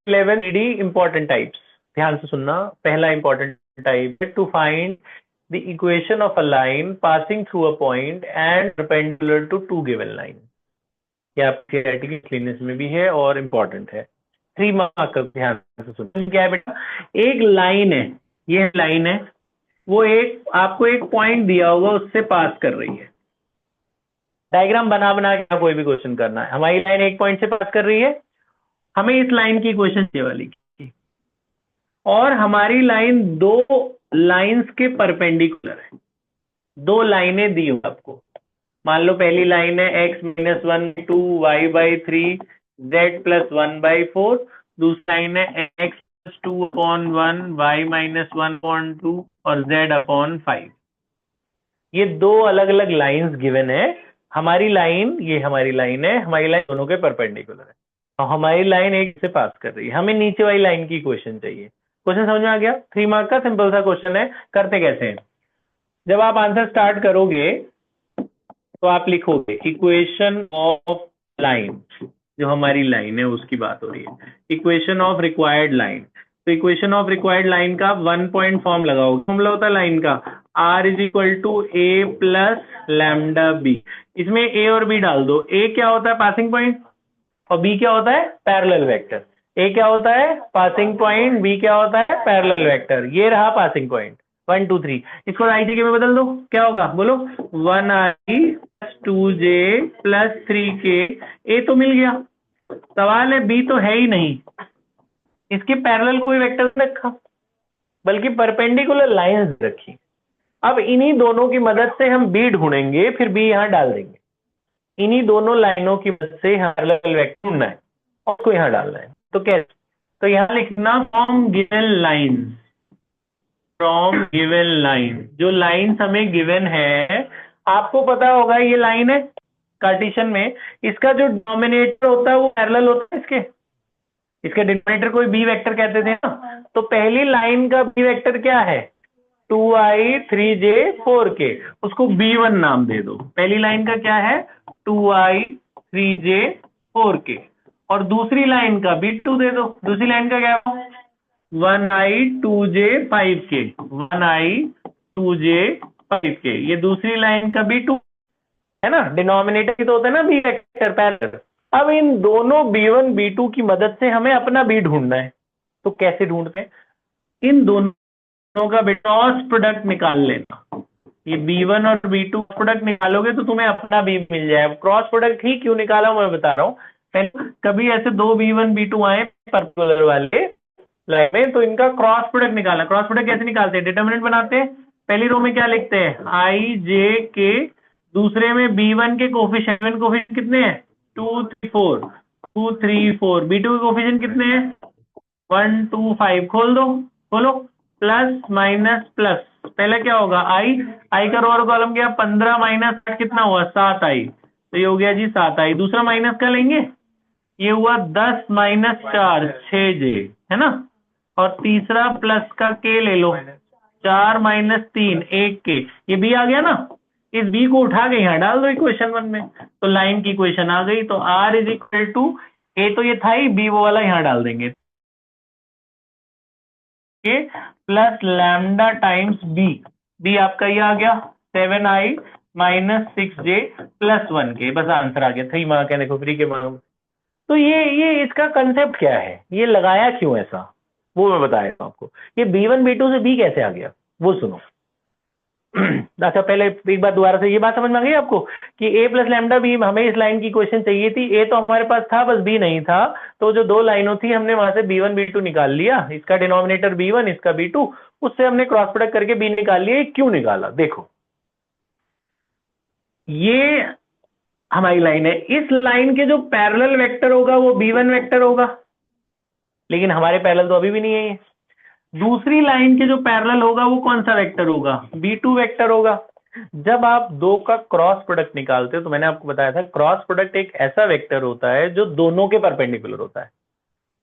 11 3D important types, ध्यान से सुनना। पहला इंपॉर्टेंट टाइप है to find the equation of a line passing through a point and perpendicular to to given line. ये आपके article cleanness में भी है और इम्पोर्टेंट है। 3 मार्क का, ध्यान से सुनो। क्या है बेटा, एक लाइन है, ये लाइन है, वो एक आपको एक पॉइंट दिया होगा, उससे पास कर रही है। डायग्राम बना बना के कोई भी क्वेश्चन करना है। हमारी लाइन एक पॉइंट से पास कर रही है, हमें इस लाइन की इक्वेशन चाहिए वाली की, और हमारी लाइन दो लाइंस के परपेंडिकुलर है। दो लाइनें दी हुई आपको, मान लो पहली लाइन है x-1/2 y/3 z+1/4, दूसरी लाइन है x+2/1 y-1/2 और z/5। ये दो अलग अलग लाइंस गिवन है। हमारी लाइन, ये हमारी लाइन है, हमारी लाइन दोनों के परपेंडिकुलर है और हमारी लाइन एक से पास कर रही है। हमें नीचे वाली लाइन की इक्वेशन चाहिए। क्वेश्चन समझ में आ गया? 3 मार्क का सिंपल सा क्वेश्चन है। करते कैसे हैं, जब आप आंसर स्टार्ट करोगे तो आप लिखोगे इक्वेशन ऑफ लाइन, जो हमारी लाइन है उसकी बात हो रही है, इक्वेशन ऑफ रिक्वायर्ड लाइन। तो इक्वेशन ऑफ रिक्वायर्ड लाइन का 1 पॉइंट फॉर्म लगाओगे। फॉर्मूला होता है लाइन का r = a + λb। इसमें a और b डाल दो। a क्या होता है, पासिंग पॉइंट, और b क्या होता है, पैरेलल वेक्टर। a क्या होता है, पासिंग पॉइंट, b क्या होता है, पैरेलल वेक्टर। ये रहा पासिंग पॉइंट 1 2 3। इसको IJ में बदल दो, क्या होगा बोलो, 1i + 2j + 3k। a तो मिल गया, सवाल है b तो है ही नहीं, इसके पैरेलल कोई वेक्टर नहीं रखा, बल्कि परपेंडिकुलर लाइंस रखी। अब इन्हीं दोनों की मदद से हम b ढूंढेंगे, फिर b यहां डाल देंगे। इन्हीं दोनों लाइनों की मदद से पैरेलल वेक्टर ढूंढना है और उसको यहां डालना है। तो कैसे, तो यहां लिखना from given lines, from given line. जो लाइंस हमें गिवन है, आपको पता होगा ये लाइन है कार्टेशियन में, इसका जो डोमिनेटर होता है वो पैरेलल होता है इसके डिनोमिनेटर को बी वेक्टर कहते थे ना। तो पहली लाइन का बी वेक्टर क्या है, 2i 3j 4k, उसको b1 नाम दे दो। पहली लाइन का क्या है, 2i 3j 4k, और दूसरी लाइन का b2 दे दो। दूसरी लाइन का क्या है, 1i 2j 5k, 1i 2j 5k। ये दूसरी लाइन का b2 है ना, डिनोमिनेटर की तो होता है ना बी वेक्टर पैरेलल। अब इन दोनों b1 b2 की मदद से हमें अपना b ढूंढना है। तो कैसे ढूंढते हैं, इन दोनों का क्रॉस प्रोडक्ट निकाल लेना। ये b1 और b2 प्रोडक्ट निकालोगे तो तुम्हें अपना b मिल जाएगा। क्रॉस प्रोडक्ट ही क्यों निकाला मैं बता रहा हूँ। कभी ऐसे दो b1 b2 आए पर्टिकुलर वाले लाइन में, तो इनका क्रॉस प्रोडक्ट निकालना। क्रॉस प्रोडक्ट कैसे निकालते हैं, डिटरमिनेंट बनाते हैं। पहली रो में क्या लिखते हैं, i j k, दूसरे में b1 के कोफिशिएंट कितने हैं, 2 3 4, 2 3 4। b2 के कोफिशिएंट कितने हैं, 1 2 5। खोल दो, खोलो, प्लस माइनस प्लस। पहले क्या होगा, i का रो और कॉलम क्या, 15 माइनस कितना हुआ, 7i। तो ये हो गया जी 7i। दूसरा माइनस का लेंगे, ये हुआ 10 माइनस 4 6j, है ना। और तीसरा प्लस का k ले लो, 4 माइनस 3 1k। ये b आ गया ना, इस b को उठा के यहाँ डाल दो इक्वेशन 1 में, तो लाइन की इक्वेशन आ गई। तो r = a तो ये था ही, b वो वाला यहाँ डाल देंगे, प्लस लैम्डा टाइम्स b आपका ये आ गया 7i - 6j + 1k। बस आंसर आ गया। 3 मार्क है, देखो फ्री के मार्क। तो ये इसका कंसेप्ट क्या है, ये लगाया क्यों ऐसा, वो मैं बताया आपको। ये b1 b2 से b कैसे आ गया वो सुनो। अच्छा पहले एक बार दोबारा से ये बात समझ में आ गई आपको कि a + λb, हमें इस लाइन की क्वेश्चन चाहिए थी। a तो हमारे पास था, बस b नहीं था। तो जो दो लाइनों थी हमने वहां से b1 b2 निकाल लिया, इसका डिनोमिनेटर b1 इसका b2, उससे हमने क्रॉस प्रोडक्ट करके b निकाल लिया। क्यों निकाला, देखो ये हमारी लाइन है, इस लाइन के जो पैरेलल वेक्टर होगा वो b1 वेक्टर होगा, लेकिन हमारे पैरेलल तो अभी भी नहीं है ये। दूसरी लाइन के जो पैरेलल होगा वो कौन सा वेक्टर होगा, b2 वेक्टर होगा। जब आप दो का क्रॉस प्रोडक्ट निकालते हो, तो मैंने आपको बताया था क्रॉस प्रोडक्ट एक ऐसा वेक्टर होता है जो दोनों के परपेंडिकुलर होता है।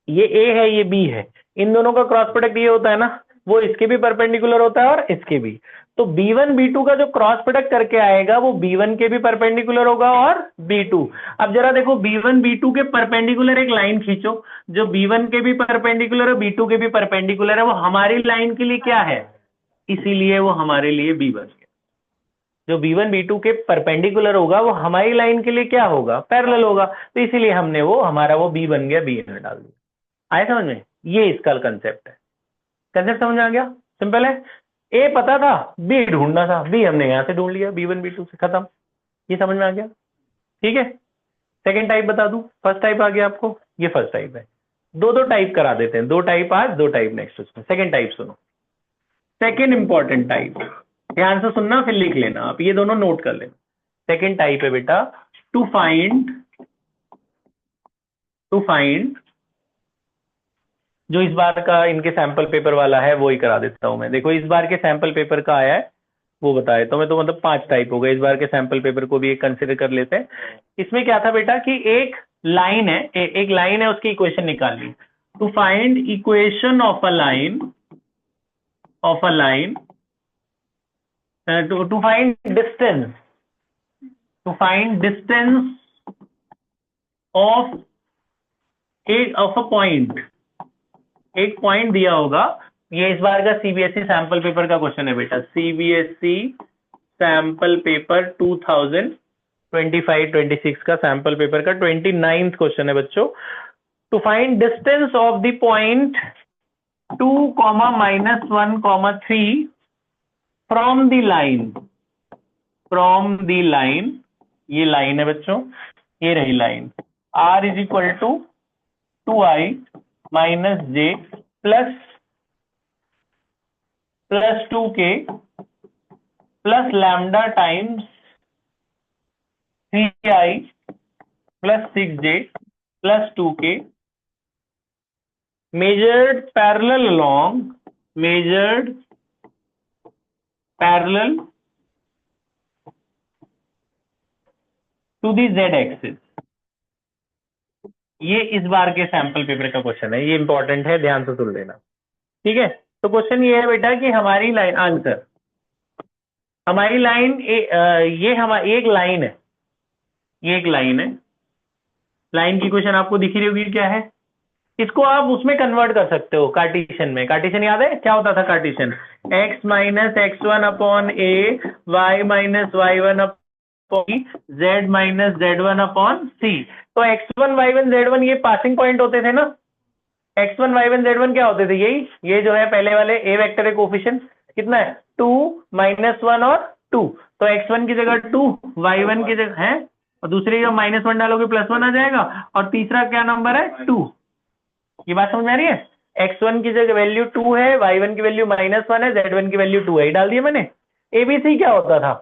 ये a है, ये b है, इन दोनों का क्रॉस प्रोडक्ट ये होता है ना, वो इसके भी परपेंडिकुलर होता है और इसके भी। तो B1 B2 का जो क्रॉस प्रोडक्ट करके आएगा वो B1 के भी परपेंडिकुलर होगा और B2। अब जरा देखो B1 B2 के परपेंडिकुलर एक लाइन खींचो, जो B1 के भी परपेंडिकुलर है B2 के भी परपेंडिकुलर है, वो हमारी लाइन के लिए क्या है, इसीलिए वो हमारे लिए B बन गया। जो B1 B2 के परपेंडिकुलर होगा वो हमारी लाइन के लिए क्या होगा, पैरेलल होगा, तो इसीलिए हमने वो हमारा वो B बन गया, B में डाल दिया। आया समझ में? ये इसका कंसेप्ट है। कंसेप्ट समझ आ गया? सिंपल है। ए पता था, बी ढूंढना था, बी हमने यहां से ढूंढ लिया, B1 B2 से, खत्म। ये समझ में आ गया? ठीक है। सेकंड टाइप बता दूं, फर्स्ट टाइप आ गया आपको, ये फर्स्ट टाइप है। दो दो टाइप करा देते हैं, दो टाइप आज, दो टाइप नेक्स्ट उसमें। सेकंड टाइप सुनो, सेकंड इंपॉर्टेंट टाइप, ध्यान से सुनना फिर लिख लेना आप, ये दोनों नोट कर लेना। सेकंड टाइप है बेटा, टू फाइंड, जो इस बार का इनके सैंपल पेपर वाला है वो ही करा देता हूं मैं। देखो इस बार के सैंपल पेपर का आया है वो बता देता हूं मैं, तो मतलब 5 टाइप हो गए, इस बार के सैंपल पेपर को भी एक कंसिडर कर लेते हैं। इसमें क्या था बेटा कि एक लाइन है, एक लाइन है, उसकी इक्वेशन निकालनी। To find equation of a line, to find distance of a point, एक पॉइंट दिया होगा। ये इस बार का सीबीएसई सैंपल पेपर का क्वेश्चन है बेटा, सीबीएसई सैंपल पेपर 2025-26 का सैंपल पेपर का 29th क्वेश्चन है बच्चों। To find distance of the point 2, -1, 3 from the line, ये लाइन है बच्चों, ये रही line, r is equal to 2i minus j plus 2k plus lambda times 3i plus 6j plus 2k measured parallel to the z axis। ये इस बार के sample paper का question है, ये इंपॉर्टेंट है, ध्यान से सुन लेना। ठीक है, तो क्वेश्चन ये है बेटा कि हमारी लाइन, आंसर, हमारी लाइन ये हमारी एक लाइन है, ये एक लाइन है, लाइन की क्वेश्चन आपको दिख रही होगी क्या है। इसको आप उसमें कन्वर्ट कर सकते हो, कार्टेशियन में। कार्टेशियन याद है क्या होता था Cartesian, x minus x1 upon a, y minus y1 upon z minus z1 upon c। तो x1 y1 z1 ये पासिंग पॉइंट होते थे ना, x1 y1 z1 क्या होते थे, यही ये जो है पहले वाले a वेक्टर है, कोफिशिएंट कितना है 2, -1 और 2, तो x1 की जगह 2, y1 की जगह है, और दूसरी जगह -1 डालोगे +1 आ जाएगा, और तीसरा क्या नंबर है 2। ये बात समझ में आ रही है? x1 की जगह वैल्यू 2 है, y1 की वैल्यू -1 है, z1 की वैल्यू 2 है, डाल दिया मैंने। एबीसी क्या होता था,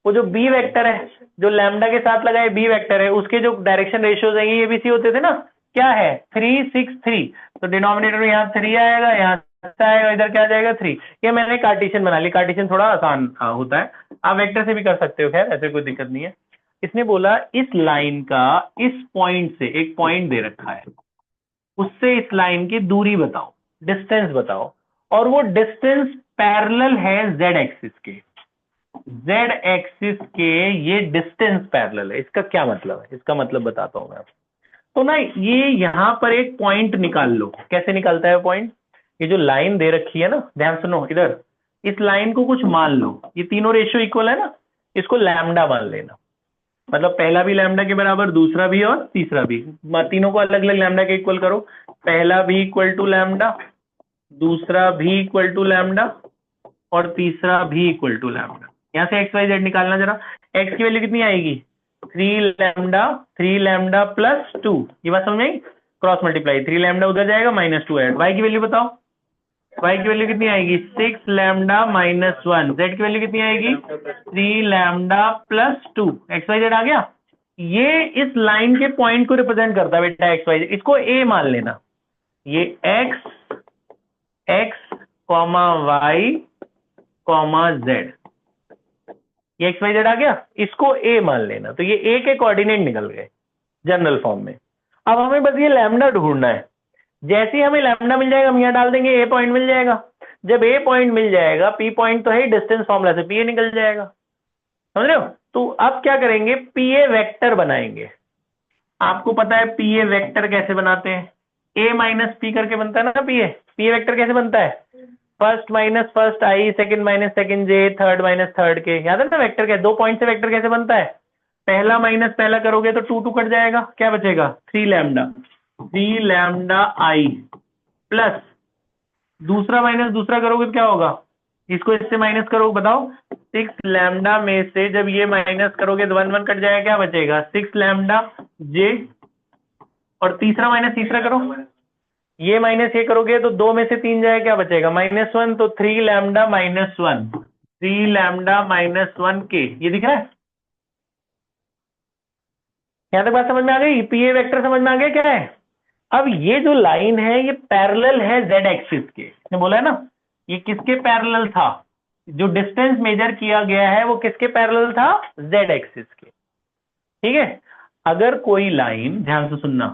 वो जो बी वेक्टर है, जो लैम्डा के साथ लगाए बी वेक्टर है, उसके जो डायरेक्शन रेशियोज है ये एबीसी होते थे ना, क्या है 3, 6, 3, तो डिनोमिनेटर में यहाँ 3 आएगा, यहाँ 6 आएगा, इधर क्या आ जाएगा 3। ये मैंने कार्टेशियन बना ली, कार्टेशियन थोड़ा आसान होता है, आप वेक्टर से भी कर सकते हो, खैर ऐसे कोई दिक्कत नहीं है। इसने बोला इस लाइन का इस पॉइंट से, एक पॉइंट दे रखा है, उससे इस लाइन की दूरी बताओ, डिस्टेंस बताओ, और वो डिस्टेंस पैरेलल है z एक्सिस के, z एक्सिस के ये डिस्टेंस पैरेलल है। इसका क्या मतलब है, इसका मतलब बताता हूं मैं आपको। तो ना ये यहां पर एक पॉइंट निकाल लो, कैसे निकलता है पॉइंट, ये जो लाइन दे रखी है ना, ध्यान सुनो इधर, इस लाइन को कुछ मान लो, ये तीनों रेशियो इक्वल है ना, इसको लैम्डा मान लेना, मतलब पहला भी लैम्डा के बराबर, दूसरा भी और तीसरा भी, तीनों को अलग अलग लैम्डा के इक्वल करो, पहला भी इक्वल टू लैम्डा, दूसरा भी इक्वल टू लैम्डा, और तीसरा भी इक्वल टू लैम्डा। यहाँ से एक्स वाई जेड निकालना जरा, एक्स की वैल्यू कितनी आएगी 3 लैम्डा प्लस 2, ये बात समझ आई, क्रॉस मल्टीप्लाई, 3 लैम्डा उधर जाएगा, -2 ऐड। वाई की वैल्यू बताओ, वाई की वैल्यू कितनी आएगी 6 लैम्डा -1, जेड की वैल्यू कितनी आएगी 3 lambda plus 2, x Y Z आ गया। ये इस लाइन के पॉइंट को रिप्रेजेंट करता है बेटा एक्स वाई जेड, इसको ए मान लेना, ये X comma Y comma Z, ये एक्स वाई जेड आ गया, इसको ए मान लेना, तो ये ए के कोऑर्डिनेट निकल गए जनरल फॉर्म में। अब हमें बस ये लैम्डा ढूंढना है, जैसे ही हमें लैम्डा मिल जाएगा हम यहाँ डाल देंगे, ए पॉइंट मिल जाएगा। जब ए पॉइंट मिल जाएगा, पी पॉइंट तो है डिस्टेंस फॉर्मूला से, पी ए निकल जाएगा, समझ रहे हो। तो अब क्या करेंगे, पी ए वेक्टर बनाएंगे। आपको पता है पी ए वेक्टर कैसे बनाते हैं, ए माइनस पी करके बनता है ना पी ए वेक्टर कैसे बनता है, फर्स्ट माइनस फर्स्ट आई, सेकंड माइनस सेकंड जे, थर्ड माइनस थर्ड के, याद है ना वेक्टर क्या, 2 पॉइंट से वेक्टर कैसे बनता है, पहला माइनस पहला करोगे तो 2 2 कट जाएगा, क्या बचेगा 3 लैम्डा आई, प्लस दूसरा माइनस दूसरा करोगे तो क्या होगा, इसको इससे माइनस करो, बताओ 6 लैम्डा में से जब ये माइनस करोगे तो 1 1 कट जाएगा, क्या बचेगा 6 लैम्डा जे, और तीसरा माइनस तीसरा करो, ये माइनस ये करोगे तो 2 में से 3 जाए, क्या बचेगा -1, तो 3 लैम्डा माइनस वन के, ये दिख रहा है, यहां तक बात समझ में आ गई, पी ए वेक्टर समझ में आ गया क्या है। अब ये जो लाइन है ये पैरेलल है जेड एक्सिस के, ने बोला है ना, ये किसके पैरेलल था, जो डिस्टेंस मेजर किया गया है वो किसके पैरेलल था, जेड एक्सिस के, ठीक है। अगर कोई लाइन, ध्यान से सुनना,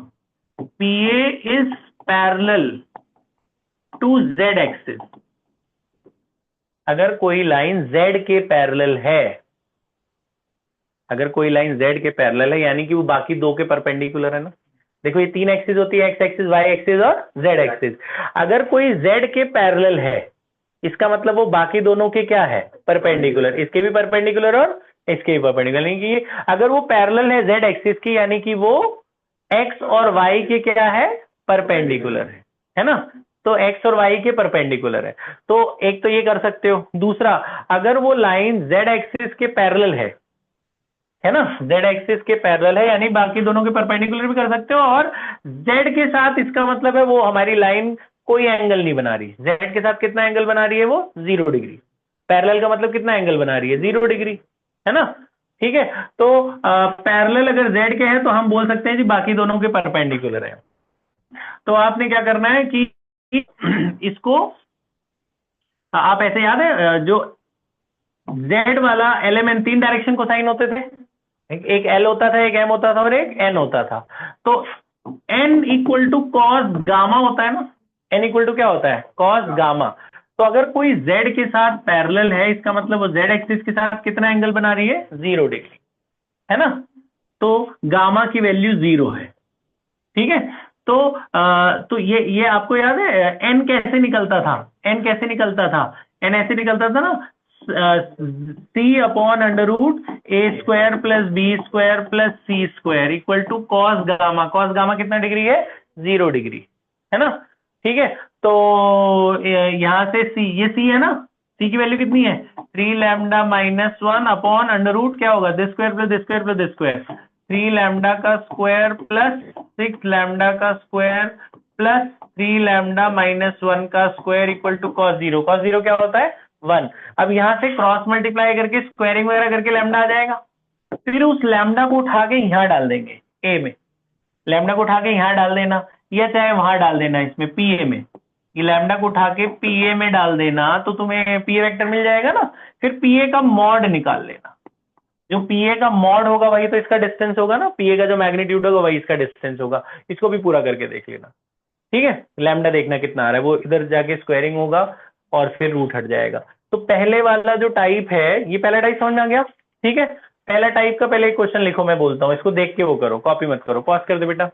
P A is parallel to Z axis, अगर कोई लाइन जेड के पैरेलल है, अगर कोई लाइन जेड के पैरेलल है यानी कि वो बाकी दो के परपेंडिकुलर है ना, देखो ये 3 एक्सिस होती है, एक्स एक्सिस, वाई एक्सिस और जेड एक्सिस, अगर कोई जेड के पैरेलल है इसका मतलब वो बाकी दोनों के क्या है, परपेंडिकुलर, इसके भी परपेंडिकुलर और इसके भी परपेंडिकुलर, यानी कि अगर वो पैरेलल है जेड एक्सिस की यानी कि वो एक्स और वाई के क्या है, परपेंडिकुलर है ना, तो एक्स और वाई के परपेंडिकुलर है, तो एक तो ये कर सकते हो। दूसरा, अगर वो लाइन जेड एक्सिस के पैरेलल है ना, जेड एक्सिस के पैरेलल है यानी बाकी दोनों के परपेंडिकुलर भी कर सकते हो, और जेड के साथ इसका मतलब है वो हमारी लाइन कोई एंगल नहीं बना रही, जेड के साथ कितना एंगल बना रही है वो 0 डिग्री, पैरेलल का मतलब कितना एंगल बना रही है 0 डिग्री, है ना, ठीक है। तो पैरेलल अगर जेड के हैं तो हम बोल सकते हैं जी बाकी दोनों के परपेंडिकुलर है। तो आपने क्या करना है कि इसको आप ऐसे याद है, जो जेड वाला एलिमेंट 3 डायरेक्शन को साइन होते थे, एक एल होता था, एक एम होता था और एक एन होता था, तो N equal to cos gamma होता है ना, एन इक्वल टू क्या होता है, कॉस गामा। तो अगर कोई जेड के साथ पैरेलल है इसका मतलब वो जेड एक्सिस के साथ कितना एंगल बना रही है 0 डिग्री, है ना, तो गामा की वैल्यू 0 है, ठीक है। तो ये आपको याद है एन कैसे निकलता था, एन कैसे निकलता था, एन ऐसे निकलता था ना, c upon under root a square plus b square plus c square equal to cos gamma, cos gamma कितना डिग्री है 0 डिग्री, है ना, ठीक है। तो यहां से सी, ये सी है ना, सी की वैल्यू कितनी है 3 lambda minus 1 upon under root क्या होगा this square plus this square plus this square, 3 lambda का स्क्वायर प्लस 6 लैम्डा का स्क्वायर प्लस 3 लैम्डा माइनस 1 का square equal to cos 0, cos 0 क्या होता है 1। अब यहां से क्रॉस मल्टीप्लाई करके स्क्वायरिंग वगैरह करके लैम्डा आ जाएगा, फिर उस लैम्डा को उठा के यहां डाल देंगे ए में, लैम्डा को उठा के यहां डाल देना या चाहे वहां डाल देना, इसमें पी ए में, ये लैम्डा को उठा के पी ए में डाल देना तो तुम्हें पी ए वेक्टर मिल जाएगा ना। फिर पी ए का मॉड निकाल लेना, जो पी ए का मॉड होगा वही तो इसका डिस्टेंस होगा ना, पी ए का जो मैग्नीट्यूड होगा वही इसका डिस्टेंस होगा, इसको भी पूरा करके देख लेना, ठीक है। लैम्डा देखना कितना आ रहा है, वो इधर जाके स्क्वायरिंग होगा और फिर रूट हट जाएगा। तो पहले वाला जो टाइप है, ये पहला टाइप समझ में आ गया, ठीक है। पहला टाइप का पहले एक क्वेश्चन लिखो, मैं बोलता हूँ, इसको देख के वो करो, कॉपी मत करो, पॉज कर दो बेटा।